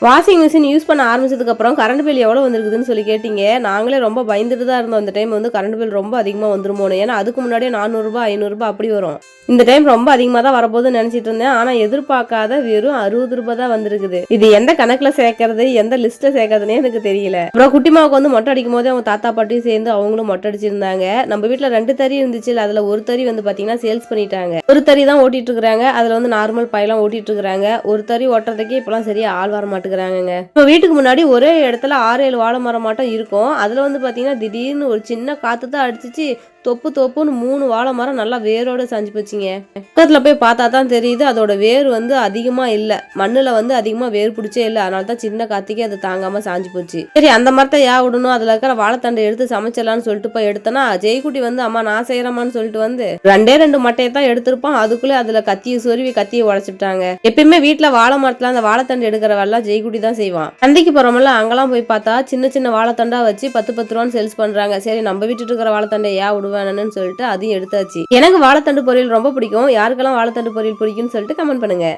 Washing machine use பண்ண ஆரம்பிச்சதுக்கு அப்புறம் கரண்ட் பில் எவ்வளவு வந்திருக்குதுன்னு சொல்லி கேட்டீங்க. நாங்களே ரொம்ப பயந்துட்டு தான் இருந்தோம். இந்த டைம் வந்து கரண்ட் பில் ரொம்ப அதிகமா வந்துருமோன்னு. ஏன்னா அதுக்கு முன்னாடியே 400 ரூபாய் 500 ரூபாய் அப்படி வரும். இந்த டைம் ரொம்ப அதிகமா தான் வரப்போகுதுன்னு நினைச்சிட்டு இருந்தேன். ஆனா எதிர்பார்க்காத வெறும் 60 ரூபாய் தான் வந்திருக்குது. இது எந்த கணக்குல சேர்க்கறது, எந்த லிஸ்ட்ல சேர்க்கறதுனே எனக்கு தெரியல. அப்புறம் குட்டிமாவுக்கு வந்து மொட்டை அடிக்கும் போது அவங்க தாத்தா பாட்டியும் சேர்ந்து அவங்களும் மொட்டை அடிச்சிருந்தாங்க. நம்ம வீட்டுல 2 தறி இருந்துச்சு. அதுல ஒரு தறி வந்து பாத்தீங்கன்னா சேல்ஸ் பண்ணிட்டாங்க. ஒரு தறி தான் ஓட்டிட்டு இருக்காங்க. அதுல வந்து நார்மல் பையெல்லாம் ஓட்டிட்டு இருக்காங்க. ஒரு தறி ஓட்டுறதுக்கே இப்பெல்லாம் சரியா ஆள் வர மாட்டேங்கிறாங்க. இப்ப வீட்டுக்கு முன்னாடி ஒரே இடத்துல 6-7 வாழை மரம் மாட்டம் இருக்கும். அதுல வந்து பாத்தீங்கன்னா திடீர்னு ஒரு சின்ன காத்து தான் அடிச்சிச்சு. தொப்பு தொப்புன்னு 3 வாழை மரம் நல்லா வேரோட சாஞ்சு போச்சுங்க. பக்கத்துல போய் பார்த்தா தான் தெரியுது அதோட வேர் வந்து அதிகமா இல்ல. மண்ணுல வந்து அதிகமா வேர் பிடிச்சே இல்ல. அதனால தான் சின்ன காத்துக்கே அது தாங்காம சாஞ்சு போச்சு. சரி அந்த மரத்தை விடணும், அதுல இருக்கிற வாழைத்தண்டை எடுத்து சமைச்சிடலாம்னு சொல்லிட்டு போய் எடுத்தனா ஜெய்குட்டி வந்து அம்மா நான் செய்யறமான்னு சொல்லிட்டு வந்து 2 மட்டையை தான் எடுத்திருப்பான். அதுக்குள்ளே அதுல கத்தியை சொருவி கத்தியை உடைச்சிட்டாங்க. எப்பயுமே வீட்டுல வாழை மரத்துல அந்த வாழைத்தண்டு எடுக்கிறவெல்லாம் ஜெய்குட்டி தான் செய்வான். சந்தைக்கு போறோம்ல அங்கெல்லாம் போய் பார்த்தா சின்ன சின்ன வாழைத்தண்டா வச்சு 10-10 ரூபான்னு சேல்ஸ் பண்றாங்க. சரி நம்ம வீட்டுல இருக்கிற வாழைத்தண்டை விடுவேன்னு சொல்லிட்டு அதையும் எடுத்தாச்சு. எனக்கு வாழைத்தண்டு பொரியல் ரொம்ப பிடிக்கும். யாருக்கெல்லாம் வாழைத்தண்டு பொரியல் பிடிக்கும்னு சொல்லிட்டு கமெண்ட் பண்ணுங்க.